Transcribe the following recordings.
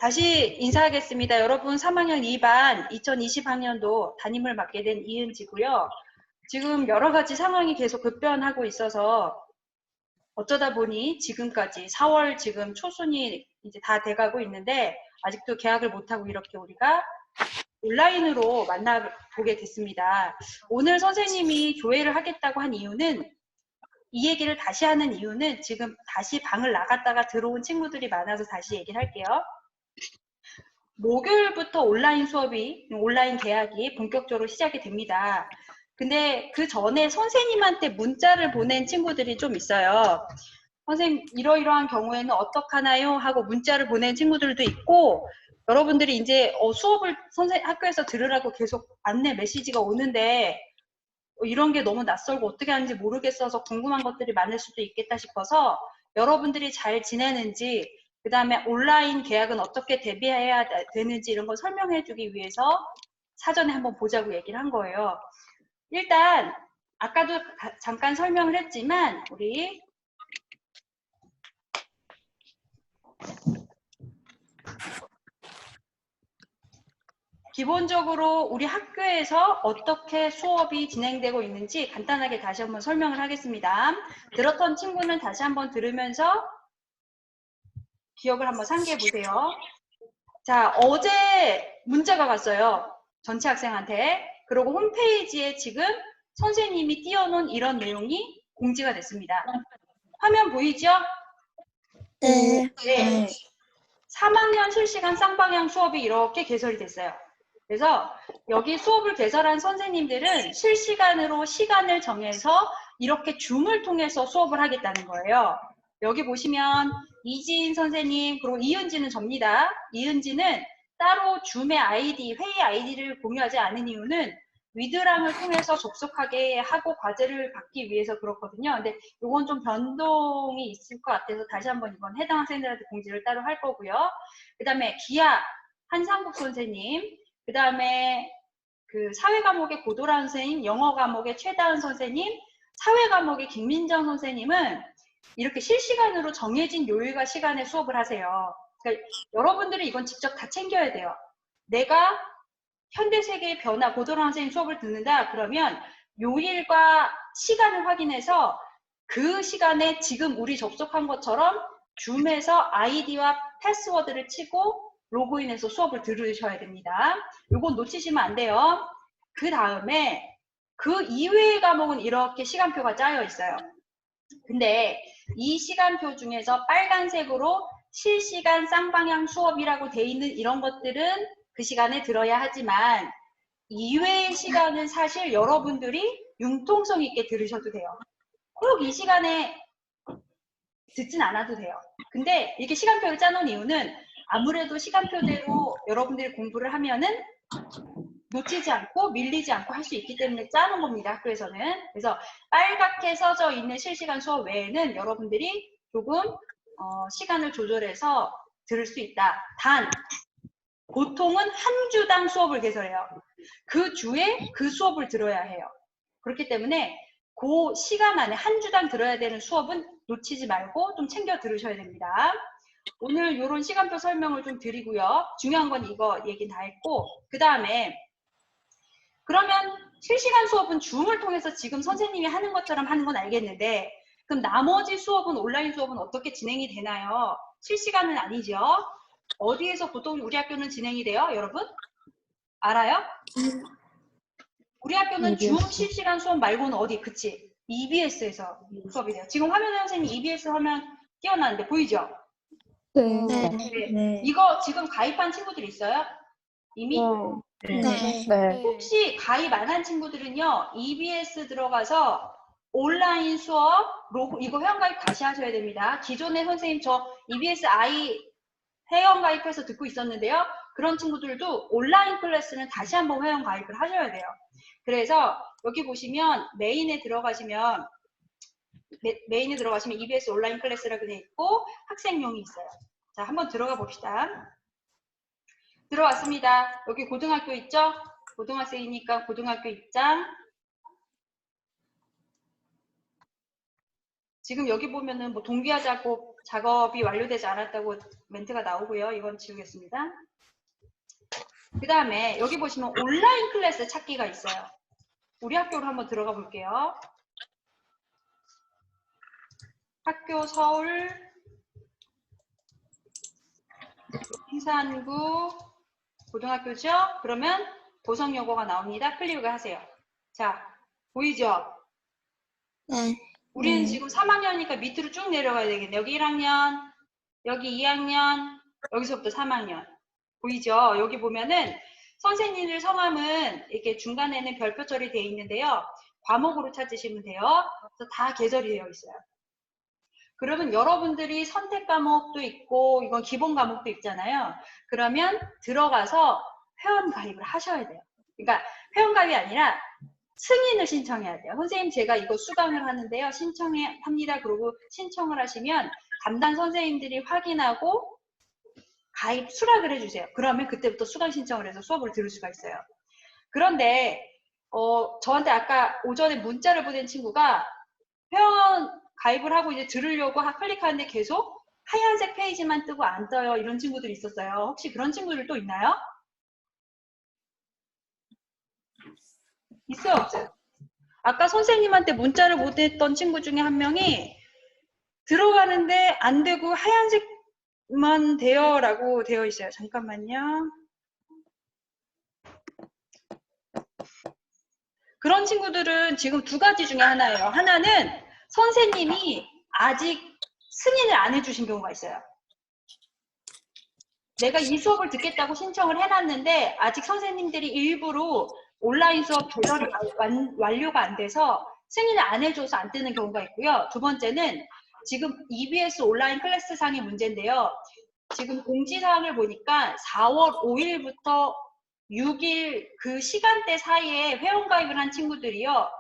다시 인사하겠습니다. 여러분 3학년 2반 2020학년도 담임을 맡게 된 이은지고요. 지금 여러 가지 상황이 계속 급변하고 있어서 어쩌다 보니 지금까지 4월 지금 초순이 이제 다 돼가고 있는데 아직도 개학을 못하고 이렇게 우리가 온라인으로 만나보게 됐습니다. 오늘 선생님이 조회를 하겠다고 한 이유는 이 얘기를 다시 하는 이유는 지금 다시 방을 나갔다가 들어온 친구들이 많아서 다시 얘기를 할게요. 목요일부터 온라인 개학이 본격적으로 시작이 됩니다. 근데 그 전에 선생님한테 문자를 보낸 친구들이 좀 있어요. 선생님 이러이러한 경우에는 어떡하나요? 하고 문자를 보낸 친구들도 있고 여러분들이 이제 수업을 학교에서 들으라고 계속 안내 메시지가 오는데 이런 게 너무 낯설고 어떻게 하는지 모르겠어서 궁금한 것들이 많을 수도 있겠다 싶어서 여러분들이 잘 지내는지 그 다음에 온라인 계약은 어떻게 대비해야 되는지 이런 걸 설명해 주기 위해서 사전에 한번 보자고 얘기를 한 거예요. 일단 아까도 잠깐 설명을 했지만 우리 기본적으로 우리 학교에서 어떻게 수업이 진행되고 있는지 간단하게 다시 한번 설명을 하겠습니다. 들었던 친구는 다시 한번 들으면서 기억을 한번 상기해 보세요. 자, 어제 문자가 왔어요. 전체 학생한테. 그리고 홈페이지에 지금 선생님이 띄워놓은 이런 내용이 공지가 됐습니다. 화면 보이죠? 네. 네. 3학년 실시간 쌍방향 수업이 이렇게 개설이 됐어요. 그래서 여기 수업을 개설한 선생님들은 실시간으로 시간을 정해서 이렇게 줌을 통해서 수업을 하겠다는 거예요. 여기 보시면 이지인 선생님 그리고 이은지는 접니다. 이은지는 따로 줌의 회의 아이디를 공유하지 않은 이유는 위드랑을 통해서 접속하게 하고 과제를 받기 위해서 그렇거든요. 근데 이건 좀 변동이 있을 것 같아서 다시 한번 이번 해당 학생들한테 공지를 따로 할 거고요. 그 다음에 기아 한상국 선생님, 그 다음에 그 사회 과목의 고도란 선생님, 영어 과목의 최다은 선생님, 사회 과목의 김민정 선생님은 이렇게 실시간으로 정해진 요일과 시간에 수업을 하세요. 그러니까 여러분들이 이건 직접 다 챙겨야 돼요. 내가 현대세계의 변화, 고도란 선생님 수업을 듣는다 그러면 요일과 시간을 확인해서 그 시간에 지금 우리 접속한 것처럼 줌에서 아이디와 패스워드를 치고 로그인해서 수업을 들으셔야 됩니다. 요건 놓치시면 안 돼요. 그 다음에 그 이외의 과목은 이렇게 시간표가 짜여 있어요. 근데 이 시간표 중에서 빨간색으로 실시간 쌍방향 수업이라고 돼 있는 이런 것들은 그 시간에 들어야 하지만 이외의 시간은 사실 여러분들이 융통성 있게 들으셔도 돼요. 꼭 이 시간에 듣진 않아도 돼요. 근데 이렇게 시간표를 짜놓은 이유는 아무래도 시간표대로 여러분들이 공부를 하면은 놓치지 않고 밀리지 않고 할 수 있기 때문에 짜놓은 겁니다. 학교에서는. 그래서 빨갛게 써져 있는 실시간 수업 외에는 여러분들이 조금 시간을 조절해서 들을 수 있다. 단 보통은 한 주당 수업을 개설해요. 그 주에 그 수업을 들어야 해요. 그렇기 때문에 그 시간 안에 한 주당 들어야 되는 수업은 놓치지 말고 좀 챙겨 들으셔야 됩니다. 오늘 이런 시간표 설명을 좀 드리고요. 중요한 건 이거 얘기 다 했고 그 다음에 그러면 실시간 수업은 줌을 통해서 지금 선생님이 하는 것처럼 하는 건 알겠는데 그럼 나머지 수업은 온라인 수업은 어떻게 진행이 되나요? 실시간은 아니죠. 어디에서 보통 우리 학교는 진행이 돼요? 여러분? 알아요? 우리 학교는 줌 실시간 수업 말고는 어디? 그치? EBS에서 수업이 돼요. 지금 화면에 선생님 EBS 화면 띄워놨는데 보이죠? 네. 네. 이거 지금 가입한 친구들 있어요? 이미? 네. 혹시 가입 안 한 친구들은요, EBS 들어가서 온라인 수업, 로고, 이거 회원가입 다시 하셔야 됩니다. 기존에 선생님 저 EBS 회원가입해서 듣고 있었는데요. 그런 친구들도 온라인 클래스는 다시 한번 회원가입을 하셔야 돼요. 그래서 여기 보시면 메인에 들어가시면 EBS 온라인 클래스라고 되어 있고 학생용이 있어요. 자, 한번 들어가 봅시다. 들어왔습니다. 여기 고등학교 있죠? 고등학생이니까 고등학교 입장. 지금 여기 보면은 뭐 동기화작 작업이 완료되지 않았다고 멘트가 나오고요. 이건 지우겠습니다. 그 다음에 여기 보시면 온라인 클래스 찾기가 있어요. 우리 학교로 한번 들어가 볼게요. 학교 서울 인산구 고등학교죠? 그러면 보성여고가 나옵니다. 클릭을 하세요. 자, 보이죠? 네. 우리는 지금 3학년이니까 밑으로 쭉 내려가야 되겠네. 여기 1학년, 여기 2학년, 여기서부터 3학년. 보이죠? 여기 보면은 선생님들 성함은 이렇게 중간에는 별표 처리되어 있는데요. 과목으로 찾으시면 돼요. 그래서 다 개설이 되어 있어요. 그러면 여러분들이 선택 과목도 있고 이건 기본 과목도 있잖아요. 그러면 들어가서 회원 가입을 하셔야 돼요. 그러니까 회원 가입이 아니라 승인을 신청해야 돼요. 선생님 제가 이거 수강을 하는데요. 신청합니다. 그러고 신청을 하시면 담당 선생님들이 확인하고 가입 수락을 해주세요. 그러면 그때부터 수강 신청을 해서 수업을 들을 수가 있어요. 그런데 저한테 아까 오전에 문자를 보낸 친구가 회원 가입을 하고 이제 들으려고 클릭하는데 계속 하얀색 페이지만 뜨고 안 떠요. 이런 친구들이 있었어요. 혹시 그런 친구들 또 있나요? 있어요, 없어요? 아까 선생님한테 문자를 보냈던 친구 중에 한 명이 들어가는데 안 되고 하얀색만 돼요 라고 되어 있어요. 잠깐만요. 그런 친구들은 지금 두 가지 중에 하나예요. 하나는 선생님이 아직 승인을 안 해주신 경우가 있어요. 내가 이 수업을 듣겠다고 신청을 해놨는데 아직 선생님들이 일부러 온라인 수업 조절이 완료가 안 돼서 승인을 안 해줘서 안 뜨는 경우가 있고요. 두 번째는 지금 EBS 온라인 클래스 상의 문제인데요. 지금 공지사항을 보니까 4월 5일부터 6일 그 시간대 사이에 회원가입을 한 친구들이요.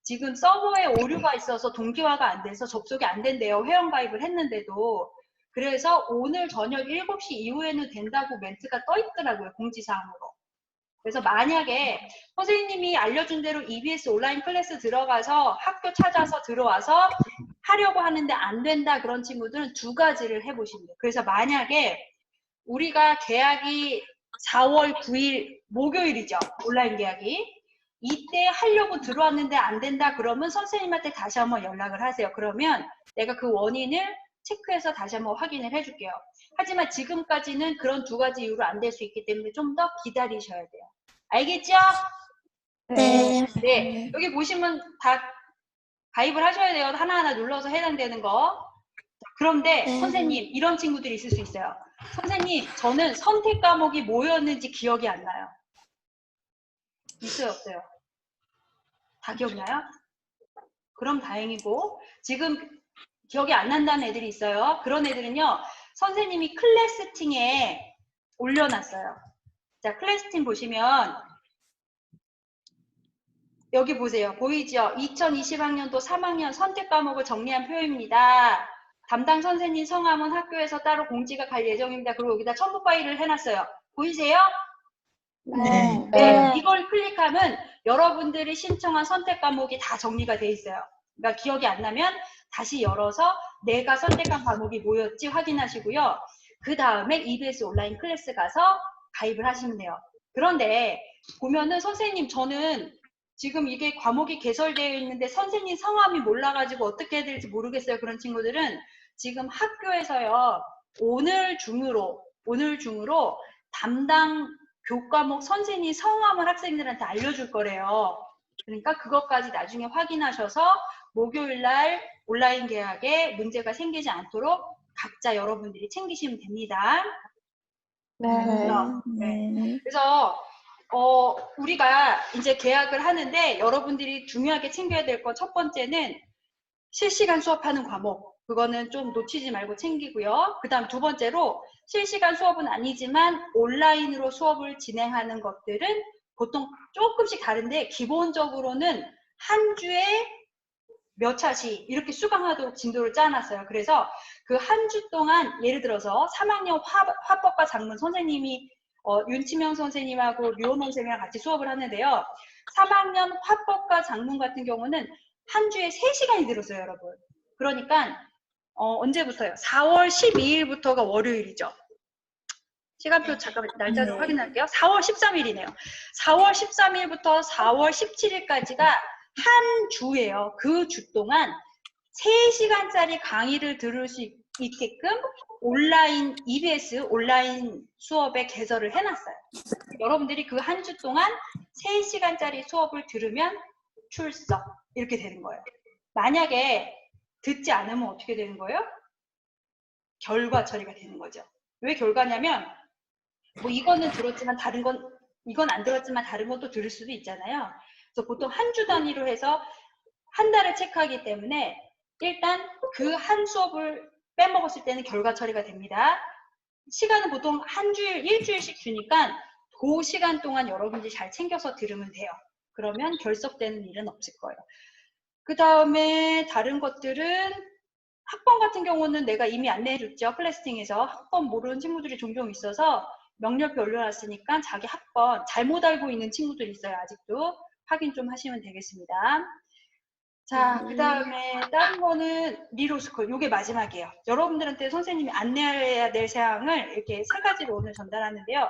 지금 서버에 오류가 있어서 동기화가 안 돼서 접속이 안 된대요. 회원가입을 했는데도. 그래서 오늘 저녁 7시 이후에는 된다고 멘트가 떠 있더라고요. 공지사항으로. 그래서 만약에 선생님이 알려준 대로 EBS 온라인 클래스 들어가서 학교 찾아서 들어와서 하려고 하는데 안 된다 그런 친구들은 두 가지를 해보십니다. 그래서 만약에 우리가 계약이 4월 9일 목요일이죠. 온라인 계약이. 이때 하려고 들어왔는데 안 된다 그러면 선생님한테 다시 한번 연락을 하세요. 그러면 내가 그 원인을 체크해서 다시 한번 확인을 해줄게요. 하지만 지금까지는 그런 두 가지 이유로 안 될 수 있기 때문에 좀 더 기다리셔야 돼요. 알겠죠? 네. 네. 여기 보시면 다 가입을 하셔야 돼요. 하나하나 눌러서 해당되는 거. 그런데 네. 선생님 이런 친구들이 있을 수 있어요. 선생님 저는 선택 과목이 뭐였는지 기억이 안 나요. 있어요 없어요? 다 기억나요? 그럼 다행이고 지금 기억이 안 난다는 애들이 있어요. 그런 애들은요. 선생님이 클래스팅에 올려놨어요. 자 클래스팅 보시면 여기 보세요. 보이죠? 2020학년도 3학년 선택 과목을 정리한 표입니다. 담당 선생님 성함은 학교에서 따로 공지가 갈 예정입니다. 그리고 여기다 첨부 파일을 해놨어요. 보이세요? 네. 네. 이걸 클릭하면 여러분들이 신청한 선택 과목이 다 정리가 돼 있어요. 그러니까 기억이 안 나면 다시 열어서 내가 선택한 과목이 뭐였지 확인하시고요. 그 다음에 EBS 온라인 클래스 가서 가입을 하시면 돼요. 그런데 보면은 선생님 저는 지금 이게 과목이 개설되어 있는데 선생님 성함이 몰라가지고 어떻게 해야 될지 모르겠어요. 그런 친구들은 지금 학교에서요. 오늘 중으로 담당 교과목 선생님 성함을 학생들한테 알려줄 거래요. 그러니까 그것까지 나중에 확인하셔서 목요일날 온라인 계약에 문제가 생기지 않도록 각자 여러분들이 챙기시면 됩니다. 네. 그래서 우리가 이제 계약을 하는데 여러분들이 중요하게 챙겨야 될 건 첫 번째는 실시간 수업하는 과목. 그거는 좀 놓치지 말고 챙기고요. 그 다음 두 번째로 실시간 수업은 아니지만 온라인으로 수업을 진행하는 것들은 보통 조금씩 다른데 기본적으로는 한 주에 몇 차씩 이렇게 수강하도록 진도를 짜놨어요. 그래서 그 한 주 동안 예를 들어서 3학년 화법과 작문 선생님이 윤치명 선생님하고 류원원 선생님이랑 같이 수업을 하는데요. 3학년 화법과 작문 같은 경우는 한 주에 3시간이 들었어요, 여러분. 그러니까 언제부터요? 4월 12일부터가 월요일이죠. 시간표 잠깐 날짜를 확인할게요. 4월 13일이네요. 4월 13일부터 4월 17일까지가 한 주예요. 그 주 동안 3시간짜리 강의를 들을 수 있게끔 온라인 EBS 온라인 수업에 개설을 해놨어요. 여러분들이 그 한 주 동안 3시간짜리 수업을 들으면 출석 이렇게 되는 거예요. 만약에 듣지 않으면 어떻게 되는 거예요? 결과 처리가 되는 거죠. 왜 결과냐면 뭐 이거는 들었지만 다른 건 이건 안 들었지만 다른 것도 들을 수도 있잖아요. 그래서 보통 한 주 단위로 해서 한 달을 체크하기 때문에 일단 그 한 수업을 빼먹었을 때는 결과 처리가 됩니다. 시간은 보통 한 주일, 일주일씩 주니까 그 시간 동안 여러분들이 잘 챙겨서 들으면 돼요. 그러면 결석되는 일은 없을 거예요. 그 다음에 다른 것들은 학번 같은 경우는 내가 이미 안내해줬죠. 클래스팅에서 학번 모르는 친구들이 종종 있어서 명렬표 올려놨으니까 자기 학번 잘못 알고 있는 친구들이 있어요. 아직도 확인 좀 하시면 되겠습니다. 자, 그 다음에 다른 거는 리로스쿨. 요게 마지막이에요. 여러분들한테 선생님이 안내해야 될 사항을 이렇게 3가지로 오늘 전달하는데요.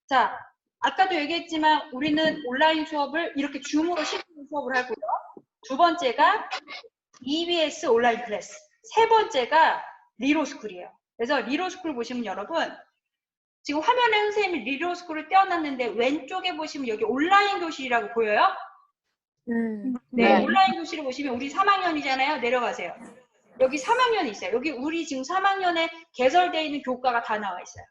자, 아까도 얘기했지만 우리는 온라인 수업을 이렇게 줌으로 실시간 수업을 하고요. 두 번째가 EBS 온라인 클래스. 세 번째가 리로스쿨이에요. 그래서 리로스쿨 보시면 여러분 지금 화면에 선생님이 리로스쿨을 떼어놨는데 왼쪽에 보시면 여기 온라인 교실이라고 보여요? 네, 온라인 교실을 보시면 우리 3학년이잖아요. 내려가세요. 여기 3학년이 있어요. 여기 우리 지금 3학년에 개설되어 있는 교과가 다 나와 있어요.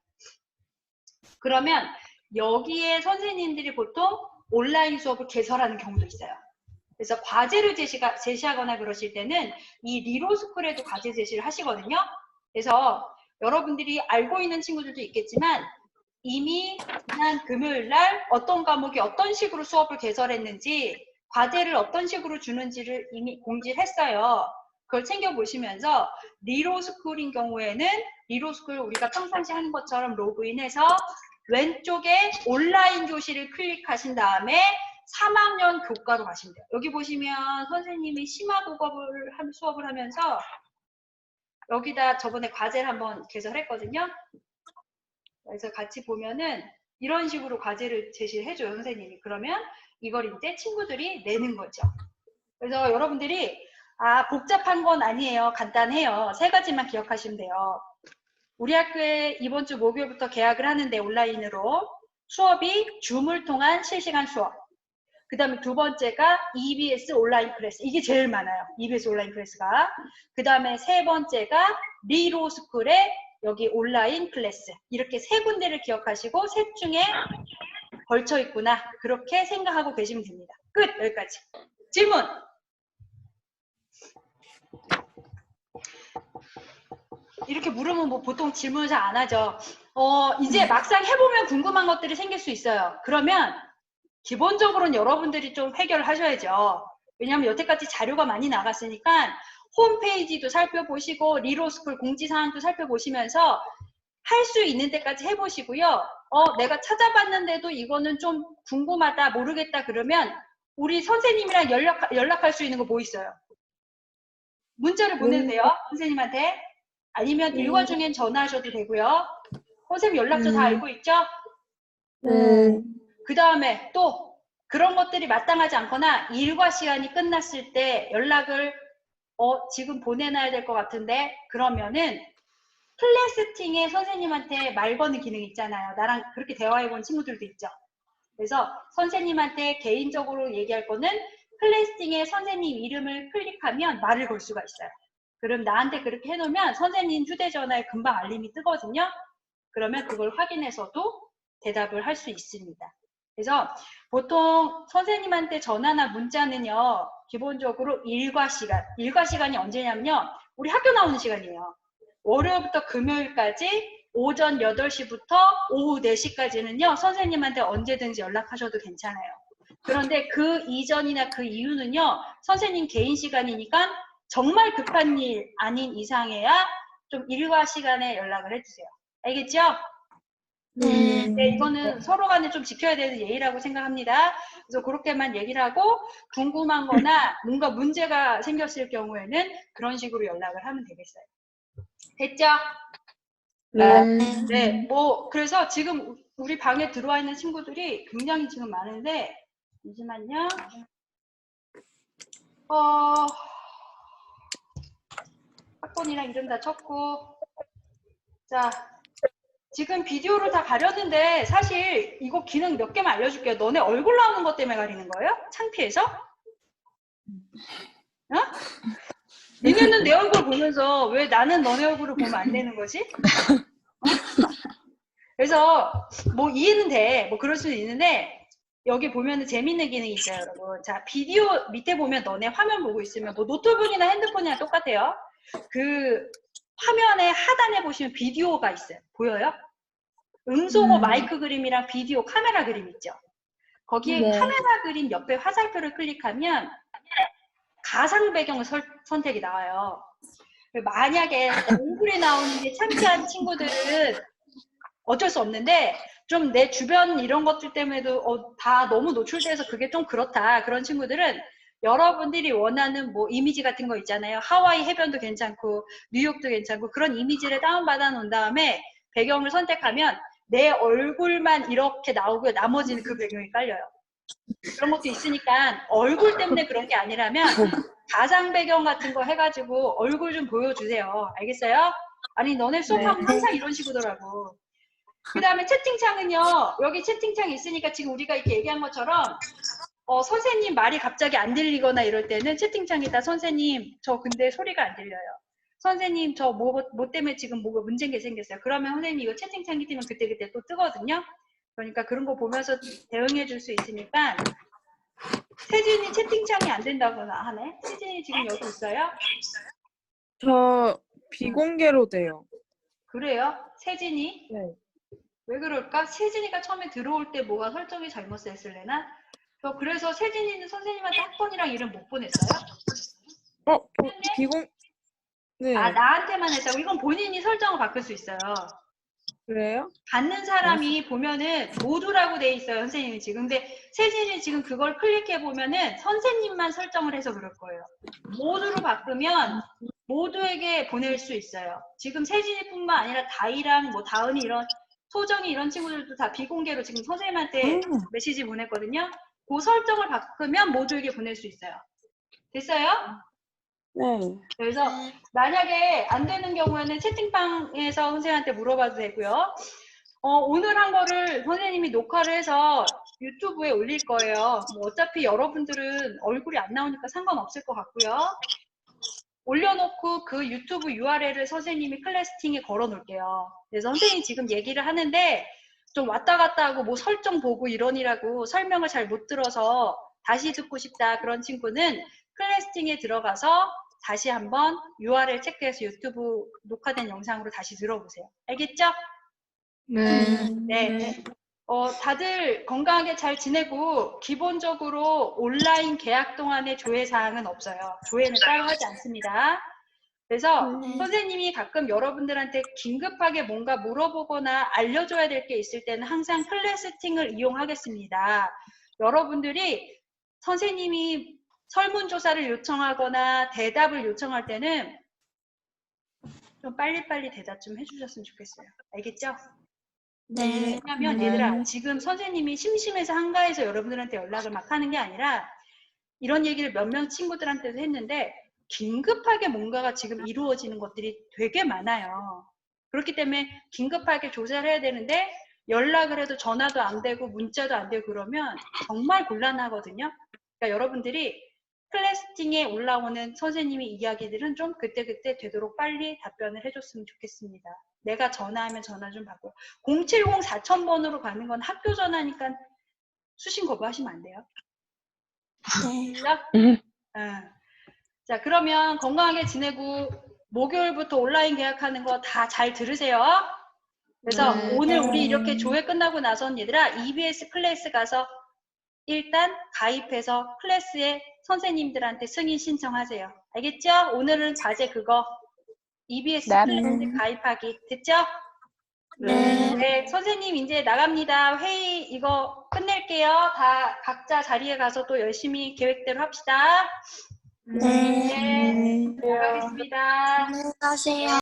그러면 여기에 선생님들이 보통 온라인 수업을 개설하는 경우도 있어요. 그래서 과제를 제시하거나 그러실 때는 이 리로스쿨에도 과제 제시를 하시거든요. 그래서 여러분들이 알고 있는 친구들도 있겠지만 이미 지난 금요일 날 어떤 과목이 어떤 식으로 수업을 개설했는지 과제를 어떤 식으로 주는지를 이미 공지를 했어요. 그걸 챙겨보시면서 리로스쿨인 경우에는 리로스쿨 우리가 평상시 하는 것처럼 로그인해서 왼쪽에 온라인 교실을 클릭하신 다음에 3학년 교과로 가시면 돼요. 여기 보시면 선생님이 심화국어를 수업을 하면서 여기다 저번에 과제를 한번 개설했거든요. 그래서 같이 보면은 이런 식으로 과제를 제시를 해줘요, 선생님이. 그러면 이걸 이제 친구들이 내는 거죠. 그래서 여러분들이 복잡한 건 아니에요. 간단해요. 3가지만 기억하시면 돼요. 우리 학교에 이번 주 목요일부터 개학을 하는데 온라인으로 수업이 줌을 통한 실시간 수업. 그 다음에 두 번째가 EBS 온라인 클래스. 이게 제일 많아요. EBS 온라인 클래스가. 그 다음에 세 번째가 리로스쿨의 여기 온라인 클래스. 이렇게 3군데를 기억하시고 셋 중에 걸쳐 있구나. 그렇게 생각하고 계시면 됩니다. 끝! 여기까지. 질문! 이렇게 물으면 뭐 보통 질문을 잘 안 하죠. 이제 막상 해보면 궁금한 것들이 생길 수 있어요. 그러면 기본적으로는 여러분들이 좀 해결을 하셔야죠. 왜냐하면 여태까지 자료가 많이 나갔으니까 홈페이지도 살펴보시고 리로스쿨 공지사항도 살펴보시면서 할 수 있는 데까지 해보시고요. 내가 찾아봤는데도 이거는 좀 궁금하다, 모르겠다 그러면 우리 선생님이랑 연락할 수 있는 거 뭐 있어요? 문자를 보내도 돼요, 선생님한테. 아니면 일과 중엔 전화하셔도 되고요. 선생님 연락처 다 알고 있죠? 그 다음에 또 그런 것들이 마땅하지 않거나 일과 시간이 끝났을 때 연락을 지금 보내놔야 될 것 같은데 그러면은 클래스팅에 선생님한테 말 거는 기능 있잖아요. 나랑 그렇게 대화해본 친구들도 있죠. 그래서 선생님한테 개인적으로 얘기할 거는 클래스팅에 선생님 이름을 클릭하면 말을 걸 수가 있어요. 그럼 나한테 그렇게 해놓으면 선생님 휴대전화에 금방 알림이 뜨거든요. 그러면 그걸 확인해서도 대답을 할 수 있습니다. 그래서 보통 선생님한테 전화나 문자는요. 기본적으로 일과 시간이 언제냐면요. 우리 학교 나오는 시간이에요. 월요일부터 금요일까지 오전 8시부터 오후 4시까지는요. 선생님한테 언제든지 연락하셔도 괜찮아요. 그런데 그 이전이나 그 이후는요. 선생님 개인 시간이니까 정말 급한 일 아닌 이상해야 좀 일과 시간에 연락을 해주세요. 알겠죠? 네. 네, 이거는 서로 간에 좀 지켜야 되는 예의라고 생각합니다. 그래서 그렇게만 얘기를 하고 궁금한 거나 뭔가 문제가 생겼을 경우에는 그런 식으로 연락을 하면 되겠어요. 됐죠? 네. 네, 뭐 그래서 지금 우리 방에 들어와 있는 친구들이 굉장히 지금 많은데 잠시만요. 학번이랑 이름 다 쳤고 자 지금 비디오를 다 가렸는데 사실 이거 기능 몇 개만 알려줄게요. 너네 얼굴 나오는 것 때문에 가리는 거예요? 창피해서? 어? 니네는 내 얼굴 보면서 왜 나는 너네 얼굴을 보면 안 되는 거지? 어? 그래서 뭐 이해는 돼. 뭐 그럴 수는 있는데 여기 보면은 재밌는 기능이 있어요, 여러분. 자, 비디오 밑에 보면 너네 화면 보고 있으면 뭐 노트북이나 핸드폰이랑 똑같아요. 그 화면의 하단에 보시면 비디오가 있어요. 보여요? 음소거 마이크 그림이랑 비디오 카메라 그림 있죠. 거기에 네. 카메라 그림 옆에 화살표를 클릭하면 가상 배경을 선택이 나와요. 만약에 얼굴이 나오는 게 창피한 친구들은 어쩔 수 없는데 좀 내 주변 이런 것들 때문에도 다 너무 노출돼서 그게 좀 그렇다. 그런 친구들은 여러분들이 원하는 뭐 이미지 같은 거 있잖아요. 하와이 해변도 괜찮고 뉴욕도 괜찮고 그런 이미지를 다운받아 놓은 다음에 배경을 선택하면 내 얼굴만 이렇게 나오고요. 나머지는 그 배경이 깔려요. 그런 것도 있으니까 얼굴 때문에 그런 게 아니라면 가상 배경 같은 거 해가지고 얼굴 좀 보여주세요. 알겠어요? 아니 너네 수업하면 항상 이런 식이더라고. 그 다음에 채팅창은요. 여기 채팅창 있으니까 지금 우리가 이렇게 얘기한 것처럼 선생님 말이 갑자기 안 들리거나 이럴 때는 채팅창에다 선생님 저 근데 소리가 안 들려요. 선생님 저 뭐 때문에 지금 뭐가 문제인 게 생겼어요. 그러면 선생님 이거 채팅창이 뜨면 그때그때 또 뜨거든요. 그러니까 그런 거 보면서 대응해 줄 수 있으니까 세진이 채팅창이 안 된다거나 하네. 세진이 지금 여기 있어요? 저 비공개로 돼요. 그래요? 세진이? 네. 왜 그럴까? 세진이가 처음에 들어올 때 뭐가 설정이 잘못됐을래나? 그래서 세진이는 선생님한테 학번이랑 이름 못 보냈어요? 네. 아, 나한테만 했다고? 이건 본인이 설정을 바꿀 수 있어요. 그래요? 받는 사람이 보면은 모두라고 돼 있어요, 선생님이 지금. 근데 세진이 지금 그걸 클릭해 보면은 선생님만 설정을 해서 그럴 거예요. 모두로 바꾸면 모두에게 보낼 수 있어요. 지금 세진이뿐만 아니라 다이랑 뭐 다은이 이런 소정이 이런 친구들도 다 비공개로 지금 선생님한테 메시지 보냈거든요. 그 설정을 바꾸면 모두에게 보낼 수 있어요. 됐어요? 네. 그래서 만약에 안 되는 경우에는 채팅방에서 선생님한테 물어봐도 되고요. 오늘 한 거를 선생님이 녹화를 해서 유튜브에 올릴 거예요. 뭐 어차피 여러분들은 얼굴이 안 나오니까 상관없을 것 같고요. 올려놓고 그 유튜브 URL을 선생님이 클래스팅에 걸어 놓을게요. 그래서 선생님이 지금 얘기를 하는데 좀 왔다 갔다 하고 뭐 설정 보고 이러니라고 설명을 잘 못 들어서 다시 듣고 싶다 그런 친구는 클래스팅에 들어가서 다시 한번 URL 체크해서 유튜브 녹화된 영상으로 다시 들어보세요. 알겠죠? 네. 네. 다들 건강하게 잘 지내고 기본적으로 온라인 계약 동안의 조회 사항은 없어요. 조회는 따로 하지 않습니다. 그래서 선생님이 가끔 여러분들한테 긴급하게 뭔가 물어보거나 알려줘야 될 게 있을 때는 항상 클래스팅을 이용하겠습니다. 여러분들이 선생님이 설문조사를 요청하거나 대답을 요청할 때는 좀 빨리빨리 대답 좀 해주셨으면 좋겠어요. 알겠죠? 네. 왜냐면 얘들아 지금 선생님이 심심해서 한가해서 여러분들한테 연락을 막 하는 게 아니라 이런 얘기를 몇 명 친구들한테도 했는데 긴급하게 뭔가가 지금 이루어지는 것들이 되게 많아요. 그렇기 때문에 긴급하게 조사를 해야 되는데 연락을 해도 전화도 안 되고 문자도 안 되고 그러면 정말 곤란하거든요. 그러니까 여러분들이 클래스팅에 올라오는 선생님의 이야기들은 좀 그때그때 되도록 빨리 답변을 해줬으면 좋겠습니다. 내가 전화하면 전화 좀 받고요. 070 4000번으로 가는 건 학교 전화니까 수신 거부하시면 안 돼요. 네. 자, 그러면 건강하게 지내고 목요일부터 온라인 계약하는 거 다 잘 들으세요. 그래서 오늘 우리 이렇게 조회 끝나고 나선 얘들아 EBS 클래스 가서 일단 가입해서 클래스에 선생님들한테 승인 신청하세요. 알겠죠? 오늘은 과제 그거 EBS 클래스 가입하기 됐죠? 네, 선생님 이제 나갑니다. 회의 이거 끝낼게요. 다 각자 자리에 가서 또 열심히 계획대로 합시다. 네. 네, 나가겠습니다. 안녕히 가세요.